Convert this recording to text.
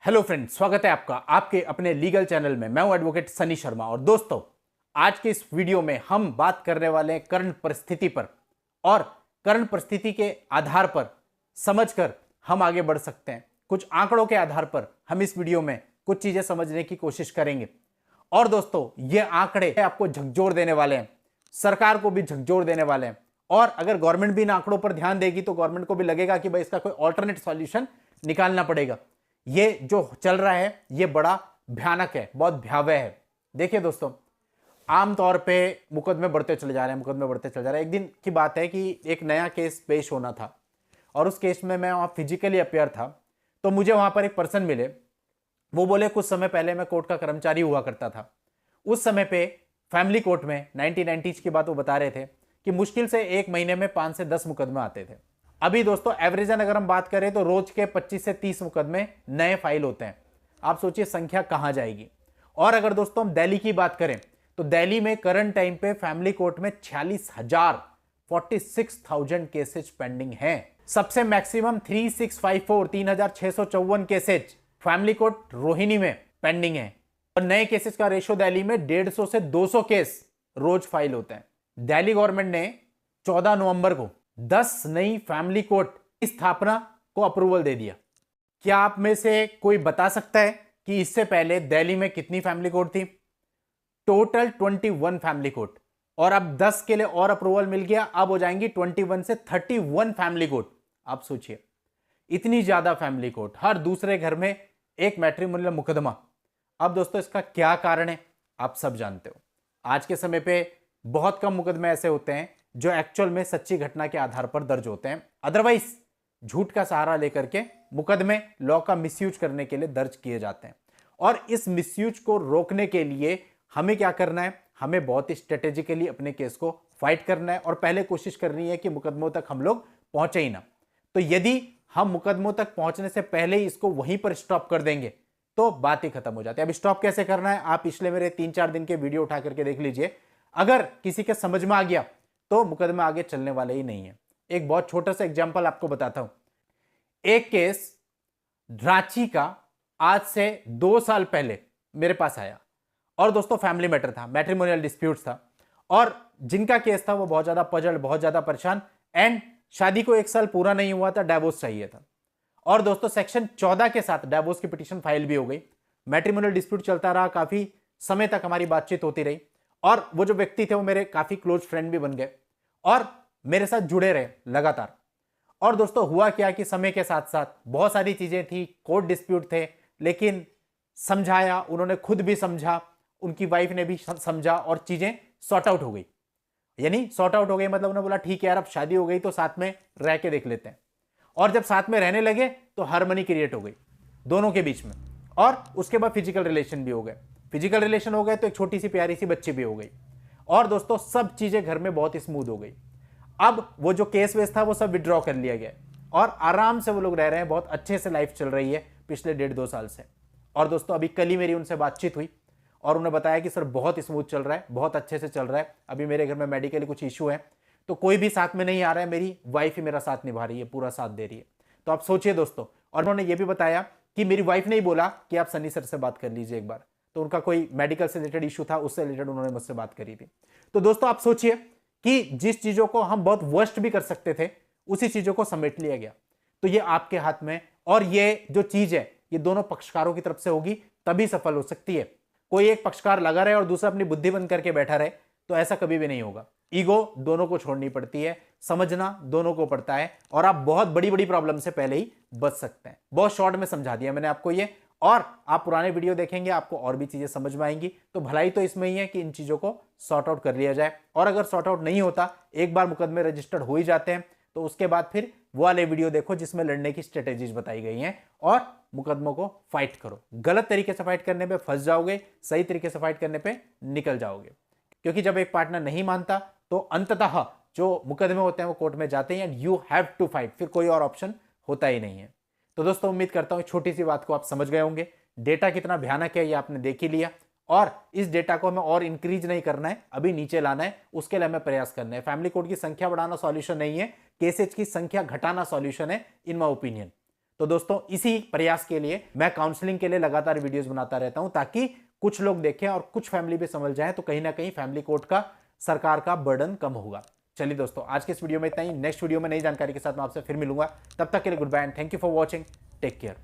Hello friends, स्वागत है आपका आपके अपने लीगल चैनल में। मैं हूं एडवोकेट सनी शर्मा। और दोस्तों, आज के इस वीडियो में हम बात करने वाले हैं करंट परिस्थिति पर, और करंट परिस्थिति के आधार पर समझकर हम आगे बढ़ सकते हैं। कुछ आंकड़ों के आधार पर हम इस वीडियो में कुछ चीजें समझने की कोशिश करेंगे। और दोस्तों, ये आंकड़े आपको झकझोर देने वाले हैं, सरकार को भी झकझोर देने वाले हैं। और अगर गवर्नमेंट भी इन आंकड़ों पर ध्यान देगी तो गवर्नमेंट को भी लगेगा कि भाई इसका कोई ऑल्टरनेट सॉल्यूशन निकालना पड़ेगा। ये जो चल रहा है ये बड़ा भयानक है, बहुत भयावह है। देखिए दोस्तों, आमतौर पे मुकदमे बढ़ते चले जा रहे हैं, मुकदमे बढ़ते चले जा रहे हैं। एक दिन की बात है कि एक नया केस पेश होना था और उस केस में मैं वहाँ फिजिकली अपेयर था। तो मुझे वहाँ पर एक पर्सन मिले। वो बोले कुछ समय पहले मैं कोर्ट का कर्मचारी हुआ करता था। उस समय पे फैमिली कोर्ट में 1990s की बात वो बता रहे थे कि मुश्किल से एक महीने में 5 से 10 मुकदमे आते थे। अभी दोस्तों एवरेजन अगर हम बात करें तो रोज के 25 से 30 मुकदमे नए फाइल होते हैं। आप सोचिए संख्या कहां जाएगी। और अगर दोस्तों हम दिल्ली की बात करें तो दिल्ली में करंट टाइम पे फैमिली कोर्ट में 46,000 केसेज पेंडिंग हैं। सबसे maximum 3654 cases family court Rohini में पेंडिंग है। और नए केसेस का रेशो दिल्ली में 150 से 200 केस रोज फाइल होते हैं। दिल्ली गवर्नमेंट ने 14 नवंबर को 10 नई फैमिली कोर्ट की स्थापना को अप्रूवल दे दिया। क्या आप में से कोई बता सकता है कि इससे पहले दिल्ली में कितनी फैमिली कोर्ट थी? Total 21 family court. और अब 10 के लिए और अप्रूवल मिल गया, अब हो जाएंगी 21 से 31 फैमिली कोर्ट। आप सोचिए, इतनी ज्यादा फैमिली कोर्ट, हर दूसरे घर में एक मैट्रिमोनियल मुकदमा। अब दोस्तों इसका क्या कारण है आप सब जानते हो। आज के समय पे बहुत कम मुकदमे ऐसे होते हैं जो एक्चुअल में सच्ची घटना के आधार पर दर्ज होते हैं। अदरवाइज झूठ का सहारा लेकर के मुकदमे लॉ का मिसयूज करने के लिए दर्ज किए जाते हैं। और इस मिसयूज को रोकने के लिए हमें क्या करना है? हमें बहुत ही स्ट्रेटेजिकली अपने केस को फाइट करना है और पहले कोशिश करनी है कि मुकदमों तक हम लोग पहुंचे ही ना। तो यदि हम मुकदमों तक पहुंचने से पहले ही इसको वहीं पर स्टॉप कर देंगे तो बात ही खत्म हो जाती है। अब स्टॉप कैसे करना है आप पिछले मेरे 3-4 दिन के वीडियो उठा करके देख लीजिए। अगर किसी के समझ में आ गया तो मुकदमे आगे चलने वाले ही नहीं है। एक बहुत छोटा सा एग्जांपल आपको बताता हूं। एक केस रांची का आज से 2 साल पहले मेरे पास आया और दोस्तों फैमिली मैटर था, मैट्रिमोनियल डिस्प्यूट्स था। और जिनका केस था वो बहुत ज्यादा पजल, बहुत ज्यादा परेशान, एंड शादी को 1 साल पूरा नहीं हुआ था, डाइवोर्स चाहिए था। और दोस्तों सेक्शन 14 के साथ डाइवोर्स की पिटीशन फाइल भी हो गई। मैट्रिमोनियल डिस्प्यूट चलता रहा, काफी समय तक हमारी बातचीत होती रही। और वो जो व्यक्ति थे वो मेरे काफी क्लोज फ्रेंड भी बन गए और मेरे साथ जुड़े रहे लगातार। और दोस्तों हुआ क्या कि समय के साथ साथ बहुत सारी चीजें थी, कोर्ट डिस्प्यूट थे, लेकिन समझाया, उन्होंने खुद भी समझा, उनकी वाइफ ने भी समझा और चीजें सॉर्ट आउट हो गई। यानी सॉर्ट आउट हो गई मतलब उन्होंने बोला ठीक है यार, अब शादी हो गई तो साथ में रह के देख लेते हैं। और जब साथ में रहने लगे तो हार्मनी क्रिएट हो गई दोनों के बीच में। और उसके बाद फिजिकल रिलेशन भी हो गए। फिजिकल रिलेशन हो गए तो एक छोटी सी प्यारी सी बच्ची भी हो गई। और दोस्तों सब चीजें घर में बहुत स्मूथ हो गई। अब वो जो केस वेस था वो सब विड्रॉ कर लिया गया और आराम से वो लोग रह रहे हैं, बहुत अच्छे से लाइफ चल रही है पिछले 1.5-2 साल से। और दोस्तों अभी कल ही मेरी उनसे बातचीत हुई और उन्होंने बताया कि सर बहुत स्मूथ चल रहा है, बहुत अच्छे से चल रहा है। अभी मेरे घर में मेडिकली कुछ इशू है तो कोई भी साथ में नहीं आ रहा है, मेरी वाइफ ही मेरा साथ निभा रही है, पूरा साथ दे रही है। तो आप सोचिए दोस्तों। और उन्होंने ये भी बताया कि मेरी वाइफ ने ही बोला कि आप सनी सर से बात कर लीजिए एक बार। तो उनका कोई मेडिकल से रिलेटेड इशू था, उससे रिलेटेड उन्होंने मुझसे बात करी थी। तो दोस्तों आप सोचिए कि जिस चीजों को हम बहुत वर्स्ट भी कर सकते थे उसी चीजों को समेट लिया गया। तो ये आपके हाथ में, और ये जो चीज है ये दोनों पक्षकारों की तरफ से होगी तभी सफल हो सकती है। कोई एक पक्षकार लगा रहे और दूसरा अपनी बुद्धि बंद करके बैठा रहे तो ऐसा कभी भी नहीं होगा। ईगो दोनों को छोड़नी पड़ती है, समझना दोनों को पड़ता है, और आप बहुत बड़ी बड़ी प्रॉब्लम से पहले ही बच सकते हैं। बहुत शॉर्ट में समझा दिया मैंने आपको ये, और आप पुराने वीडियो देखेंगे आपको और भी चीजें समझ में आएंगी। तो भलाई तो इसमें ही है कि इन चीजों को सॉर्ट आउट कर लिया जाए। और अगर सॉर्ट आउट नहीं होता, एक बार मुकदमे रजिस्टर्ड हो ही जाते हैं, तो उसके बाद फिर वो वाले वीडियो देखो जिसमें लड़ने की स्ट्रेटेजीज बताई गई हैं और मुकदमों को फाइट करो। गलत तरीके से फाइट करने पे फंस जाओगे, सही तरीके से फाइट करने पे निकल जाओगे। क्योंकि जब एक पार्टनर नहीं मानता तो अंततः जो मुकदमे होते हैं वो कोर्ट में जाते हैं and you have to fight, फिर कोई और ऑप्शन होता ही नहीं है। तो दोस्तों उम्मीद करता हूं छोटी सी बात को आप समझ गए होंगे। डेटा कितना भयानक है ये आपने देख ही लिया, और इस डेटा को हमें और इंक्रीज नहीं करना है, अभी नीचे लाना है, उसके लिए हमें प्रयास करना है। फैमिली कोर्ट की संख्या बढ़ाना सॉल्यूशन नहीं है, केसेज की संख्या घटाना सॉल्यूशन है इन माय ओपिनियन। तो दोस्तों इसी प्रयास के लिए मैं काउंसलिंग के लिए लगातार वीडियोस बनाता रहता हूं, ताकि कुछ लोग देखें और कुछ फैमिली भी समझ जाए, तो कहीं ना कहीं फैमिली कोर्ट का सरकार का बर्डन कम होगा। चलिए दोस्तों, आज के इस वीडियो में इतना ही। नेक्स्ट वीडियो में नई जानकारी के साथ मैं आपसे फिर मिलूंगा। तब तक के लिए goodbye and thank you for watching. Take care.